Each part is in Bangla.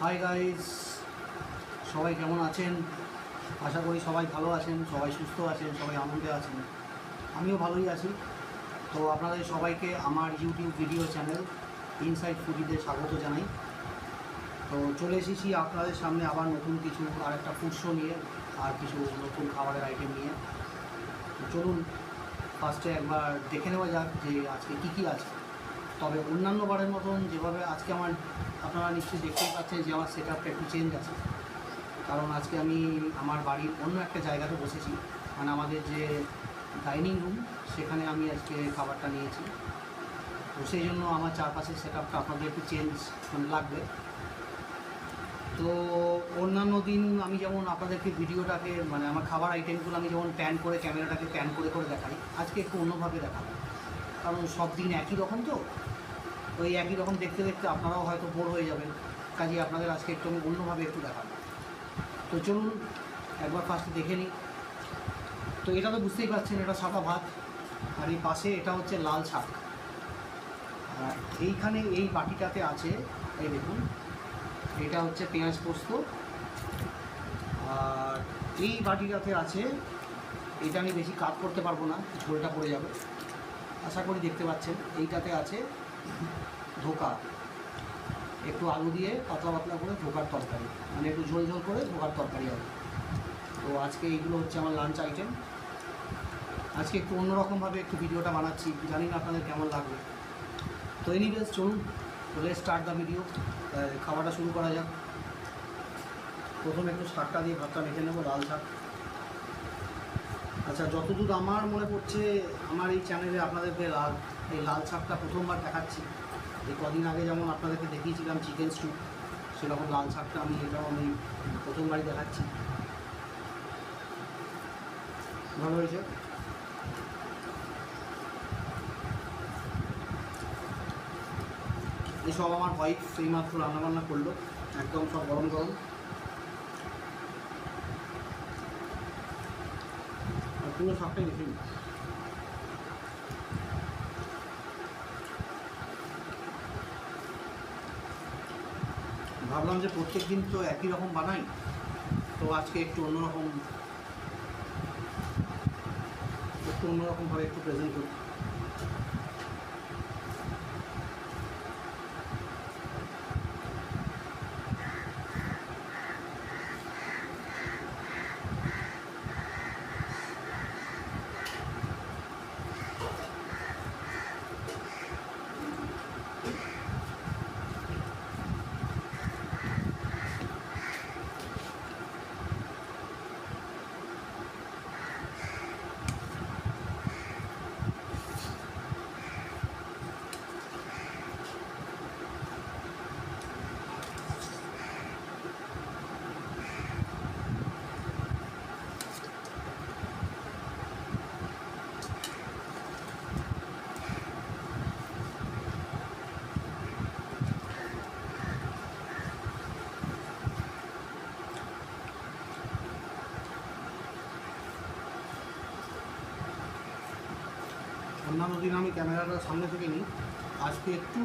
হাই গাইস, সবাই কেমন আছেন? আশা করি সবাই ভালো আছেন, সবাই সুস্থ আছেন, সবাই আনন্দে আছেন। আমিও ভালোই আছি। তো আপনাদের সবাইকে আমার ইউটিউব ভিডিও চ্যানেল ইনসাইড ফুডিতে স্বাগত জানাই। তো চলে এসেছি আপনাদের সামনে আবার নতুন কিছু আর একটা ফুড শো নিয়ে, আর কিছু নতুন খাবারের আইটেম নিয়ে। তো চলুন ফার্স্টে একবার দেখে নেওয়া যাক যে আজকে কী কী আছে। তবে অন্যান্য বারের মতন যেভাবে আজকে আপনারা নিশ্চয়ই দেখতেই পাচ্ছেন যে আমার সেট আপটা একটু চেঞ্জ আছে। কারণ আজকে আমি আমার বাড়ির অন্য একটা জায়গাতে বসেছি, মানে আমাদের যে ডাইনিং রুম সেখানে আমি আজকে খাবারটা নিয়েছি। তো সেই জন্য আমার চারপাশের সেট আপটা আপনাদের একটু চেঞ্জ লাগবে। তো অন্যান্য দিন আমি যেমন আপনাদেরকে ভিডিওটাকে মানে আমার খাবার আইটেমগুলো আমি যেমন প্যান করে ক্যামেরাটাকে প্যান করে করে দেখাই, আজকে একটু অন্যভাবে দেখাবো। কারণ সব দিন একই রকম, তো ওই একই রকম দেখতে দেখতে আপনারাও হয়তো বোর হয়ে যাবেন। কাজে আপনাদের আজকে একটু আমি অন্যভাবে একটু দেখাবো। তো চলুন একবার ফার্স্টে দেখে নিই। তো এটা তো বুঝতেই পারছেন, এটা সাদা ভাত, আর এই পাশে এটা হচ্ছে লাল শাক। আর এইখানে এই বাটিটাতে আছে, এই দেখুন, এটা হচ্ছে পেঁয়াজ পোস্ত। আর এই বাটিটাতে আছে, এটা আমি বেশি কাট করতে পারবো না, ঝোলটা পড়ে যাবে, আশা করি দেখতে পাচ্ছেন। এইটাতে আছে ধোকা, একটু আলু দিয়ে পাতলা পাতলা করে ধোকার তরকারি, মানে একটু ঝোল ঝোল করে ধোকার তরকারি হবে। তো আজকে এইগুলো হচ্ছে আমার লাঞ্চ আইটেম। আজকে একটু অন্যরকমভাবে একটু ভিডিওটা বানাচ্ছি, জানি না আপনাদের কেমন লাগবে। তো এনিওয়েজ চলুন, লেটস স্টার্ট দ্য ভিডিও। খাওয়াটা শুরু করা যাক। প্রথমে একটু শাকটা দিয়ে ভাতটা মেখে নেবো, লাল শাক। আচ্ছা, যতদূর আমার মনে পড়ছে আমার এই চ্যানেলে আপনাদেরকে এই লাল শাকটা প্রথমবার দেখাচ্ছি। এই কদিন আগে যেমন আপনাদেরকে দেখিয়েছিলাম চিকেন স্টু, সেরকম লাল শাকটা এটাও আমি প্রথমবারই দেখাচ্ছি। ভালো হয়েছে। এসব আমার ওয়াইফ সেইমাত্র রান্নাবান্না করলো, একদম সব গরম গরম। আর পুরো শাকটাই বেশি। ভাবলাম যে প্রত্যেক দিন তো একই রকম বানাই, তো আজকে একটু অন্যরকমভাবে একটু প্রেজেন্ট করি। অন্যান্য দিন আমি ক্যামেরাটা সামনে থেকে নিই, আজকে একটু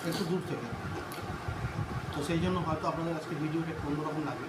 একটু দূর থেকে, তো সেই জন্য হয়তো আপনাদের আজকে ভিডিওটা একটু অন্যরকম লাগে।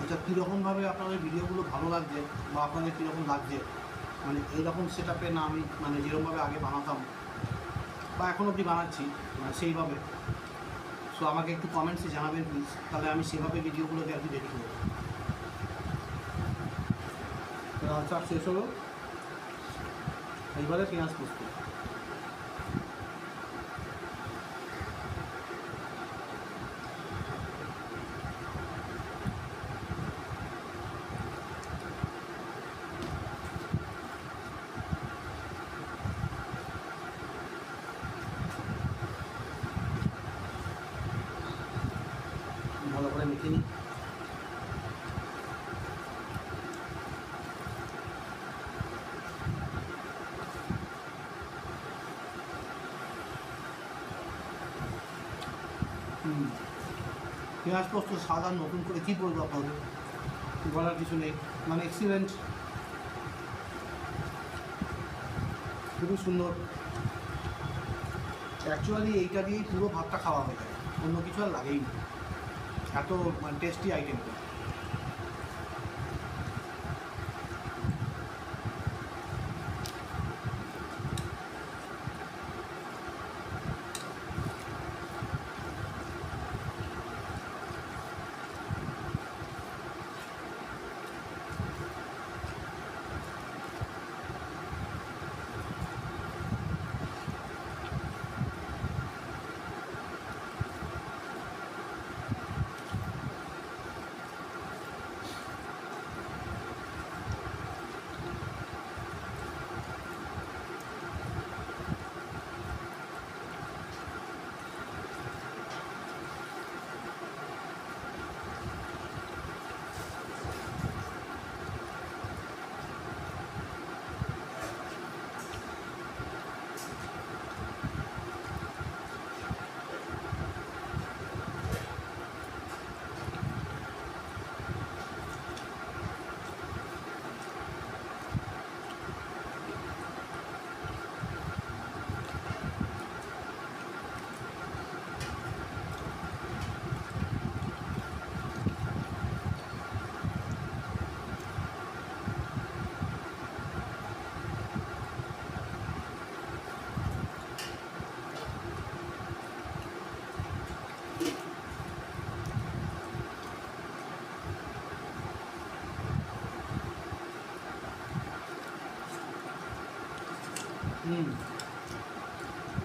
আচ্ছা, কীরকমভাবে আপনাদের ভিডিওগুলো ভালো লাগছে বা আপনাদের কীরকম লাগছে, মানে এইরকম সেট আপে না আমি মানে যেরকমভাবে আগে বানাতাম বা এখন অবধি বানাচ্ছি, মানে সেইভাবে। সো আমাকে একটু কমেন্টসে জানাবেন প্লিজ, তাহলে আমি সেভাবে ভিডিওগুলোকে আর কি রেডি করবো। লাল শাক শেষ হলো, এইবারে পেঁয়াজ পোস্ত। ভালো করে মেখে নিই। পেঁয়াজ পোস্ত সাদা নতুন করে কী বলবো আপনাদের, বলার কিছু নেই, মানে এক্সিলেন্ট, খুবই সুন্দর। অ্যাকচুয়ালি এইটা দিয়েই পুরো ভাতটা খাওয়া হয়ে যায়, অন্য কিছু আর লাগেই না, এত মানে টেস্টি আইটেমটা।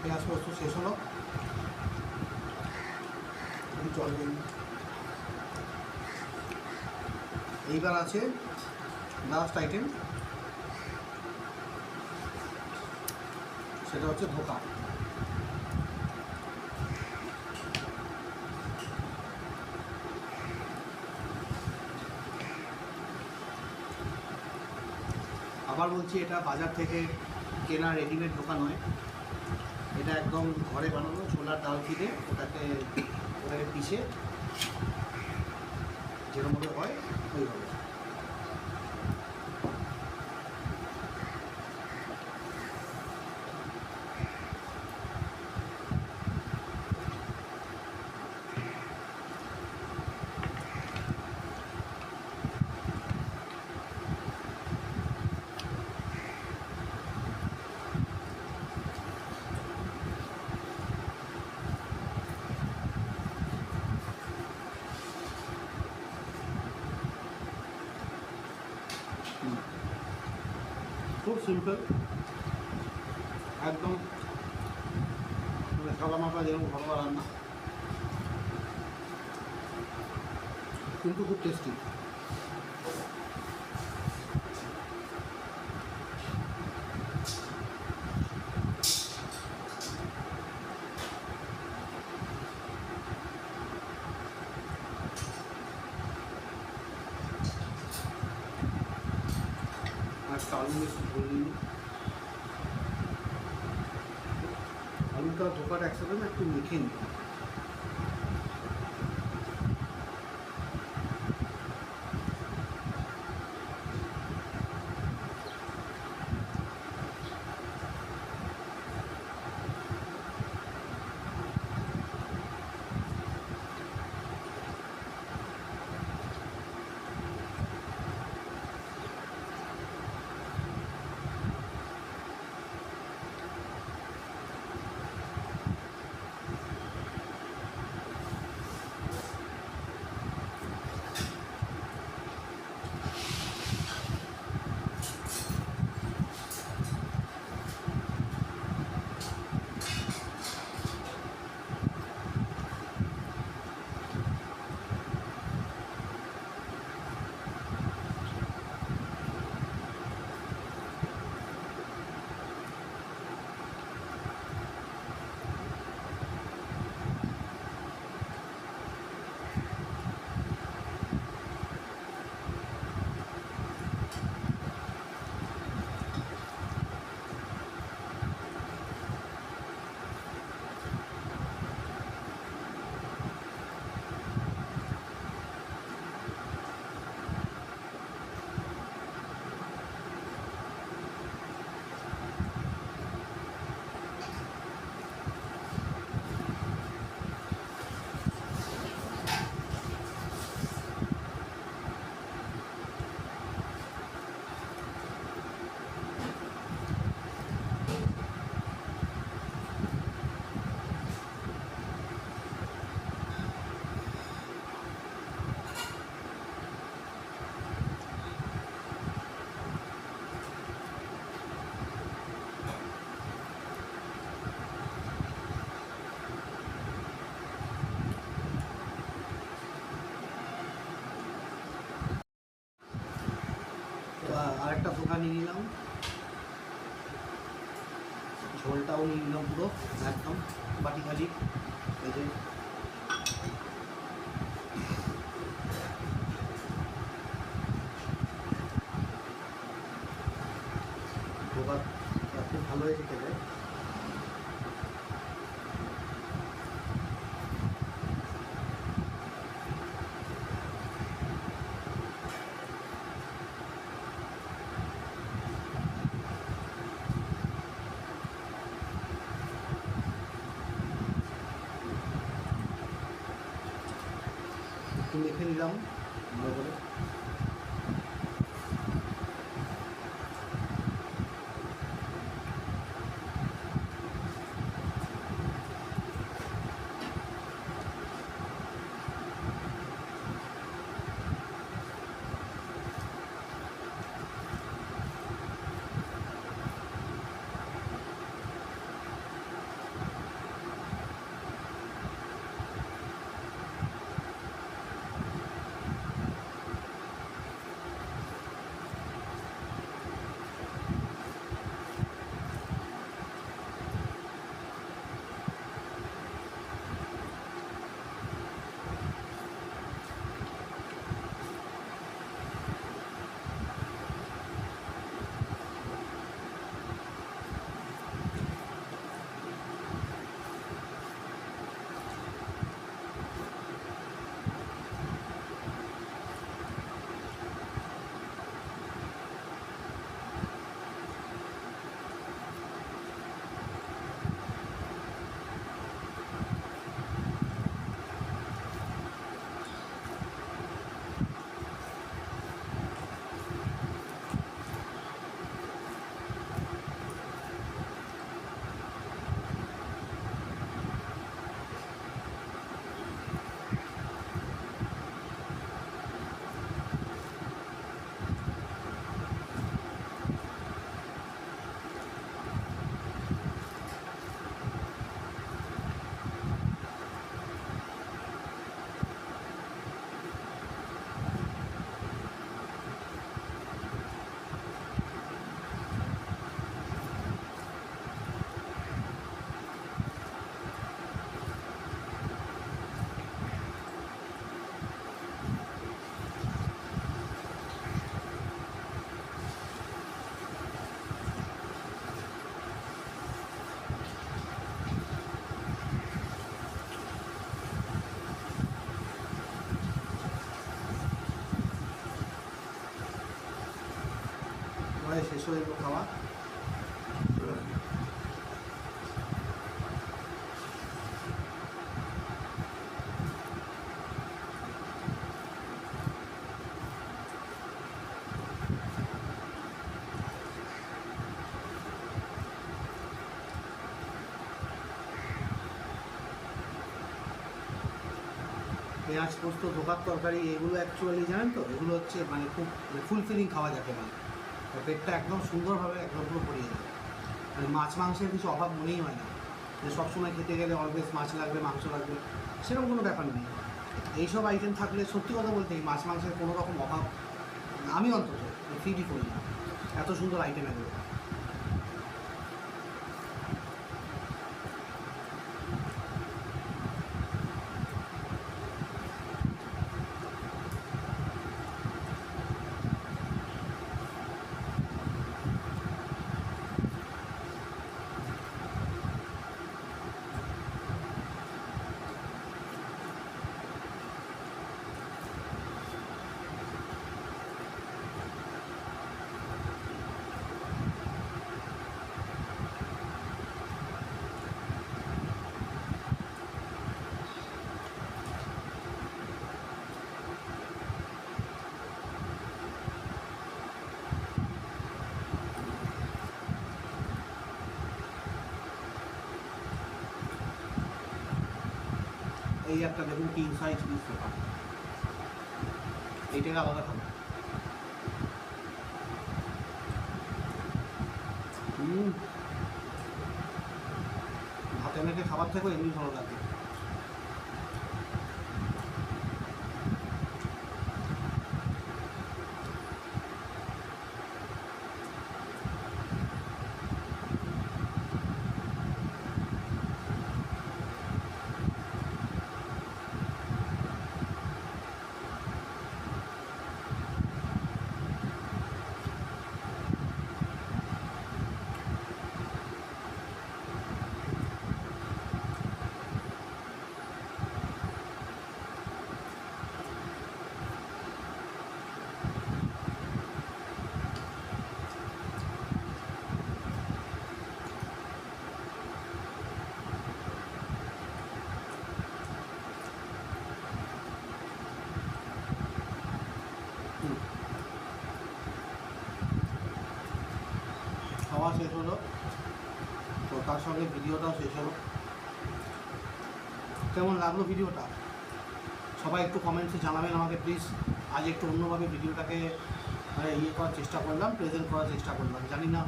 পেঁয়াজ পোস্ত শেষ হলো, জল দিন। এইবার আছে লাস্ট আইটেম, সেটা হচ্ছে ধোকা। আবার বলছি, এটা বাজার থেকে কেনা রেডিমেড ধোকা নয়, এটা একদম ঘরে বানানো ছোলার ডাল কিনে ওটাকে পিষে যেরকমভাবে হয় ওইভাবে। খুব সিম্পল, একদম সাদা মাখা যেরকম ঘরোয়া রান্না, কিন্তু খুব টেস্টি। আর আলু মিষ্টি ধরে নিন, আলুটা ধোকাটা একসাথে না একটু মেখে নিন। ধোকা নিয়ে নিলাম, ঝোলটাও নিয়ে নিলাম পুরো একদম বাটি খালি। এই যে ধোকা খুব ভালো হয়েছে খেতে। একটু মেখে নিলাম ভালো করে। শেষ হয়ে গেল খাওয়া। পেঁয়াজ পোস্ত ধোকার তরকারি এগুলো অ্যাকচুয়ালি জানেন তো, এগুলো হচ্ছে মানে খুব ফুলফিলিং খাওয়া যাকে বলে। পেটটা একদম সুন্দরভাবে একদম পুরো ভরিয়ে যায়। মানে মাছ মাংসের কিছু অভাব মনেই হয় না যে সবসময় খেতে গেলে অলওয়েজ মাছ লাগবে মাংস লাগবে, সেরকম কোনো ব্যাপার নেই। এইসব আইটেম থাকলে সত্যি কথা বলতে এই মাছ মাংসের কোনো রকম অভাব আমি অন্তত ফিলই করি না, এত সুন্দর আইটেম এগুলো। এই একটা দেখুন কিং সাইজ পিস পেপার, এইটাকে আলাদা খাবো। ভাতে মেখে খাবার থেকেও এমনি ভালো লাগে। সঙ্গে ভিডিওটাও শেষ হলো। কেমন লাগলো ভিডিওটা সবাই একটু কমেন্টসে জানাবেন আমাকে প্লিজ। আজ একটু অন্যভাবে ভিডিওটাকে ইয়ে করার চেষ্টা করলাম, প্রেজেন্ট করার চেষ্টা করলাম। জানি না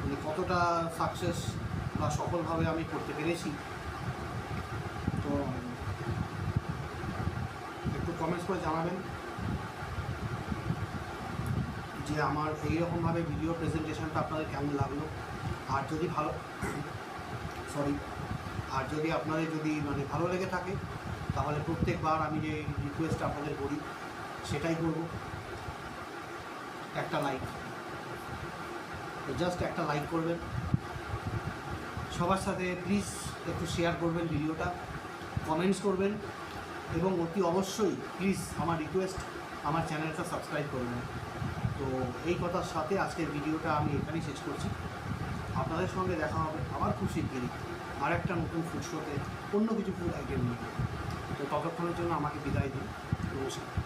মানে কতটা সাকসেস বা সফলভাবে আমি করতে পেরেছি। তো একটু কমেন্টস করে জানাবেন যে আমার এইরকমভাবে ভিডিও প্রেজেন্টেশনটা আপনাদের কেমন লাগলো। আর যদি ভালো আর যদি আপনাদের যদি মানে ভালো লেগে থাকে তাহলে প্রত্যেকবার আমি যে রিকোয়েস্ট আপনাদের করি সেটাই করব, একটা লাইক, জাস্ট একটা লাইক করবেন। সবার সাথে প্লিজ একটু শেয়ার করবেন ভিডিওটা, কমেন্টস করবেন এবং অতি অবশ্যই প্লিজ আমার রিকোয়েস্ট আমার চ্যানেলটা সাবস্ক্রাইব করবেন। তো এই কথার সাথে আজকের ভিডিওটা আমি এখানেই শেষ করছি। আপনাদের সঙ্গে দেখা হবে আবার খুব শিগগিরই আর একটা নতুন ফুড শোতে অন্য কিছু ফুড আইটেম নিয়ে। তো ততক্ষণের জন্য আমাকে বিদায় দিন। নমস্কার।